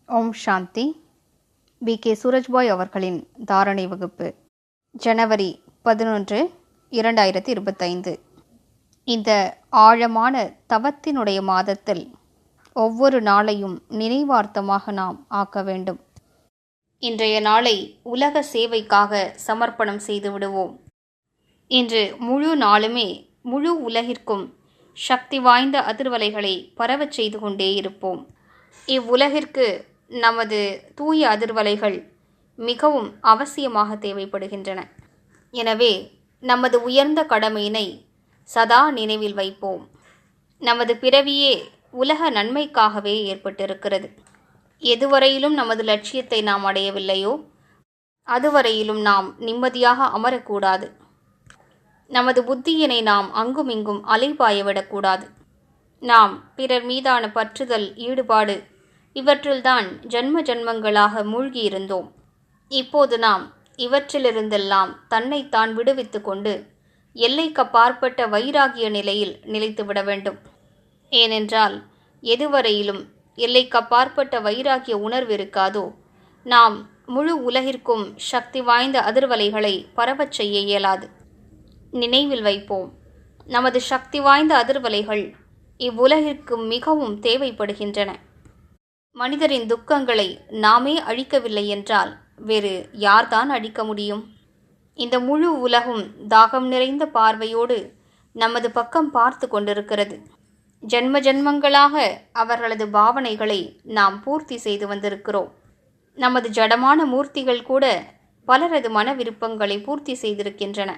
ஓம் சாந்தி. B.K. Surajbhai அவர்களின் தாரணை வகுப்பு, ஜனவரி 11, 2025. இந்த ஆழமான தவத்தினுடைய மாதத்தில் ஒவ்வொரு நாளையும் நினைவார்த்தமாக நாம் ஆக்க வேண்டும். இன்றைய நாளை உலக சேவைக்காக சமர்ப்பணம் செய்து விடுவோம். இன்று முழு நாளுமே முழு உலகிற்கும் சக்தி வாய்ந்த அதிர்வலைகளை பரவச் செய்து கொண்டே இருப்போம். இவ்வுலகிற்கு நமது தூய அதிர்வலைகள் மிகவும் அவசியமாக தேவைப்படுகின்றன. எனவே நமது உயர்ந்த கடமையினை சதா நினைவில் வைப்போம். நமது பிறவியே உலக நன்மைக்காகவே ஏற்பட்டிருக்கிறது. எதுவரையிலும் நமது லட்சியத்தை நாம் அடையவில்லையோ அதுவரையிலும் நாம் நிம்மதியாக அமரக்கூடாது. நமது புத்தியினை நாம் அங்குமிங்கும் அலைபாயவிடக்கூடாது. நாம் பிறர் மீதான பற்றுதல், ஈடுபாடு இவற்றில்தான் ஜன்ம ஜன்மங்களாக மூழ்கியிருந்தோம். இப்போது நாம் இவற்றிலிருந்தெல்லாம் தன்னைத்தான் விடுவித்து கொண்டு எல்லைக்கப்பாற்பட்ட வைராகிய நிலையில் நிலைத்துவிட வேண்டும். ஏனென்றால் எதுவரையிலும் எல்லைக்கப்பாற்பட்ட வைராகிய உணர்வு இருக்காதோ நாம் முழு உலகிற்கும் சக்தி வாய்ந்த அதிர்வலைகளை பரவச் செய்ய இயலாது. நினைவில் வைப்போம், நமது சக்தி வாய்ந்த அதிர்வலைகள் இவ்வுலகிற்கு மிகவும் தேவைப்படுகின்றன. மனிதரின் துக்கங்களை நாமே அழிக்கவில்லை என்றால் வேறு யார்தான் அழிக்க முடியும்? இந்த முழு உலகும் தாகம் நிறைந்த பார்வையோடு நமது பக்கம் பார்த்து கொண்டிருக்கிறது. ஜன்ம ஜன்மங்களாக அவர்களது பாவனைகளை நாம் பூர்த்தி செய்து வந்திருக்கிறோம். நமது ஜடமான மூர்த்திகள் கூட பலரது மன விருப்பங்களை பூர்த்தி செய்திருக்கின்றன.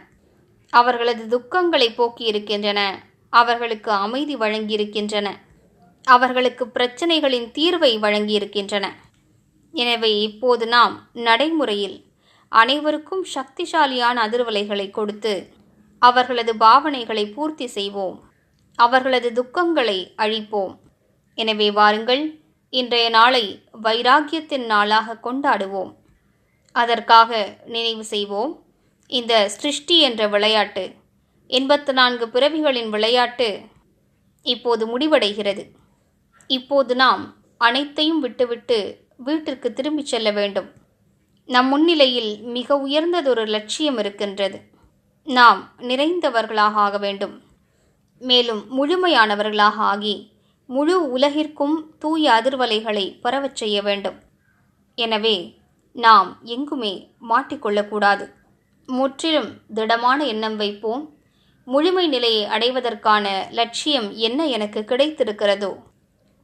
அவர்களது துக்கங்களை போக்கியிருக்கின்றன. அவர்களுக்கு அமைதி வழங்கியிருக்கின்றன. அவர்களுக்கு பிரச்சனைகளின் தீர்வை வழங்கியிருக்கின்றன. எனவே இப்போது நாம் நடைமுறையில் அனைவருக்கும் சக்திசாலியான அதிர்வலைகளை கொடுத்து அவர்களது பாவனைகளை பூர்த்தி செய்வோம். அவர்களது துக்கங்களை அழிப்போம். எனவே வாருங்கள், இன்றைய நாளை வைராக்கியத்தின் நாளாக கொண்டாடுவோம். அதற்காக நினைவு செய்வோம், இந்த சிருஷ்டி என்ற விளையாட்டு, 84 பிறவிகளின் விளையாட்டு இப்போது முடிவடைகிறது. இப்போது நாம் அனைத்தையும் விட்டுவிட்டு வீட்டிற்கு திரும்பிச் செல்ல வேண்டும். நம் முன்னிலையில் மிக உயர்ந்ததொரு லட்சியம் இருக்கின்றது. நாம் நிறைந்தவர்களாக ஆக வேண்டும். மேலும் முழுமையானவர்களாக ஆகி முழு உலகிற்கும் தூய அதிர்வலைகளை பரவச் செய்ய வேண்டும். எனவே நாம் எங்குமே மாட்டிக்கொள்ளக்கூடாது. முற்றிலும் திடமான எண்ணம் வைப்போம். முழுமை நிலையை அடைவதற்கான லட்சியம் என்ன எனக்கு கிடைத்திருக்கிறதோ,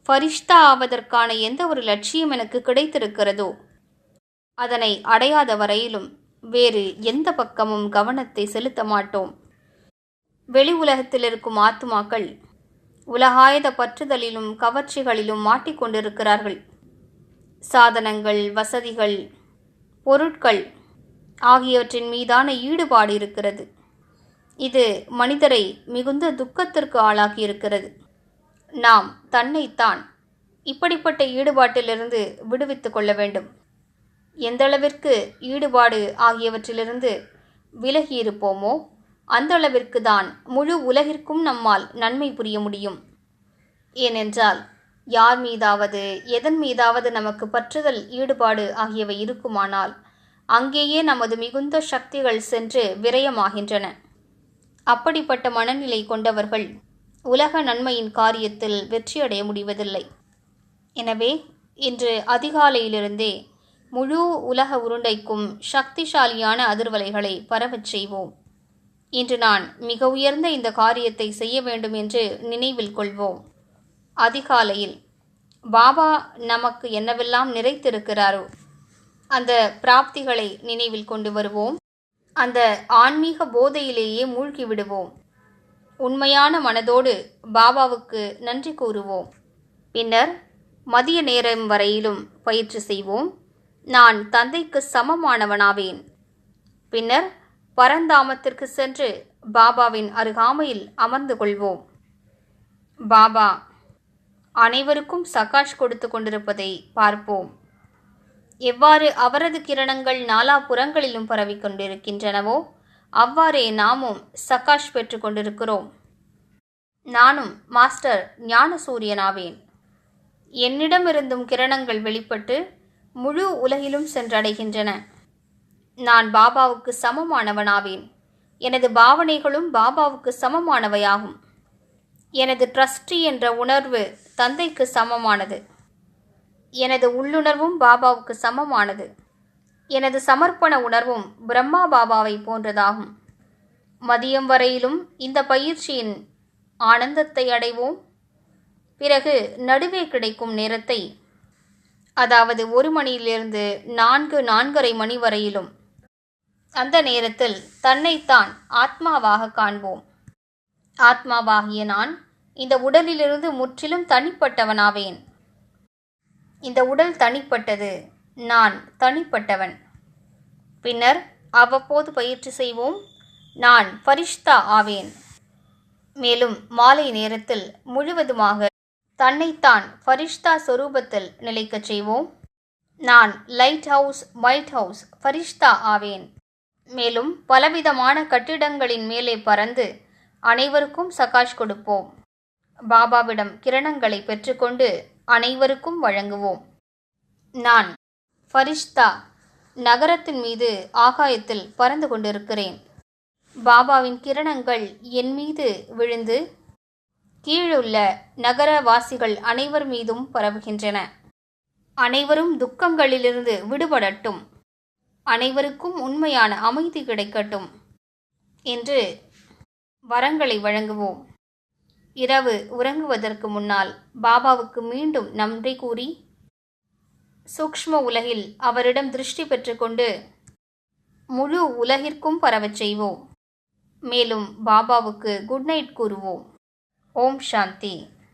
ஃபரிஷ்தா ஆவதற்கான எந்த ஒரு லட்சியம் எனக்கு கிடைத்திருக்கிறதோ அதனை அடையாத வரையிலும் வேறு எந்த பக்கமும் கவனத்தை செலுத்த மாட்டோம். வெளி உலகத்தில் இருக்கும் ஆத்துமாக்கள் உலகாயத பற்றுதலிலும் கவர்ச்சிகளிலும் மாட்டிக்கொண்டிருக்கிறார்கள். சாதனங்கள், வசதிகள், பொருட்கள் ஆகியவற்றின் மீதான ஈடுபாடு இருக்கிறது. இது மனிதரை மிகுந்த துக்கத்திற்கு ஆளாகியிருக்கிறது. நாம் தன்னைத்தான் இப்படிப்பட்ட ஈடுபாட்டிலிருந்து விடுவித்து கொள்ள வேண்டும். எந்தளவிற்கு ஈடுபாடு ஆகியவற்றிலிருந்து விலகி இருப்போமோ அந்த அளவிற்கு தான் முழு உலகிற்கும் நம்மால் நன்மை புரிய முடியும். ஏனென்றால் யார் மீதாவது எதன் மீதாவது நமக்கு பற்றுதல், ஈடுபாடு ஆகியவை இருக்குமானால் அங்கேயே நமது மிகுந்த சக்திகள் சென்று விரயமாகின்றன. அப்படிப்பட்ட மனநிலை கொண்டவர்கள் உலக நன்மையின் காரியத்தில் வெற்றியடைய முடிவதில்லை. எனவே இன்று அதிகாலையிலிருந்தே முழு உலக உருண்டைக்கும் சக்திசாலியான அதிர்வலைகளை பரவச் செய்வோம். இன்று நான் மிக உயர்ந்த இந்த காரியத்தை செய்ய வேண்டும் என்று நினைவில் கொள்வோம். அதிகாலையில் பாபா நமக்கு என்னவெல்லாம் நிறைத்திருக்கிறாரோ அந்த பிராப்திகளை நினைவில் கொண்டு வருவோம். அந்த ஆன்மீக போதையிலேயே மூழ்கி விடுவோம். உண்மையான மனதோடு பாபாவுக்கு நன்றி கூறுவோம். பின்னர் மதிய நேரம் வரையிலும் பயிற்சி செய்வோம். நான் தந்தைக்கு சமமானவனாவேன். பின்னர் பரந்தாமத்திற்கு சென்று பாபாவின் அருகாமையில் அமர்ந்து கொள்வோம். பாபா அனைவருக்கும் சகாஷ் கொடுத்து கொண்டிருப்பதை பார்ப்போம். எவ்வாறு அவரது கிரணங்கள் நாலாபுறங்களிலும் பரவி கொண்டிருக்கின்றனவோ அவ்வாறே நாமும் சகாஷ் பெற்று கொண்டிருக்கிறோம். நானும் மாஸ்டர் ஞான சூரியனாவேன். என்னிடமிருந்தும் கிரணங்கள் வெளிப்பட்டு முழு உலகிலும் சென்றடைகின்றன. நான் பாபாவுக்கு சமமானவனாவேன். எனது பாவனைகளும் பாபாவுக்கு சமமானவையாகும். எனது ட்ரஸ்டி என்ற உணர்வு தந்தைக்கு சமமானது. எனது உள்ளுணர்வும் பாபாவுக்கு சமமானது. எனது சமர்ப்பண உணர்வும் பிரம்மா பாபாவை போன்றதாகும். மதியம் வரையிலும் இந்த பயிற்சியின் ஆனந்தத்தை அடைவோம். பிறகு நடுவே கிடைக்கும் நேரத்தை, அதாவது 1 மணியிலிருந்து 4-4:30 மணி வரையிலும், அந்த நேரத்தில் தன்னைத்தான் ஆத்மாவாக காண்போம். ஆத்மாவாகிய நான் இந்த உடலிலிருந்து முற்றிலும் தனிப்பட்டவனாவேன். இந்த உடல் தனிப்பட்டது, நான் தனிப்பட்டவன். பின்னர் அவ்வப்போது பயிற்சி செய்வோம். நான் ஃபரிஷ்தா ஆவேன். மேலும் மாலை நேரத்தில் முழுவதுமாக தன்னைத்தான் ஃபரிஷ்தா சொரூபத்தில் நிலைக்கச் செய்வோம். நான் லைட் ஹவுஸ், ஒயிட் ஹவுஸ் ஃபரிஷ்தா ஆவேன். மேலும் பலவிதமான கட்டிடங்களின் மேலே பறந்து அனைவருக்கும் சகாஷ் கொடுப்போம். பாபாவிடம் கிரணங்களை பெற்றுக்கொண்டு அனைவருக்கும் வழங்குவோம். நான் ஃபரிஷ்தா நகரத்தின் மீது ஆகாயத்தில் பறந்து கொண்டிருக்கிறேன். பாபாவின் கிரணங்கள் என் மீது விழுந்து கீழுள்ள நகரவாசிகள் அனைவர் மீதும் பரவுகின்றன. அனைவரும் துக்கங்களிலிருந்து விடுபடட்டும், அனைவருக்கும் உண்மையான அமைதி கிடைக்கட்டும் என்று வரங்களை வழங்குவோம். இரவு உறங்குவதற்கு முன்னால் பாபாவுக்கு மீண்டும் நன்றி கூறி சூக்ஷ்ம உலகில் அவரிடம் திருஷ்டி பெற்றுக்கொண்டு முழு உலகிற்கும் பரவச் செய்வோம். மேலும் பாபாவுக்கு குட் நைட் கூறுவோம். ஓம் சாந்தி.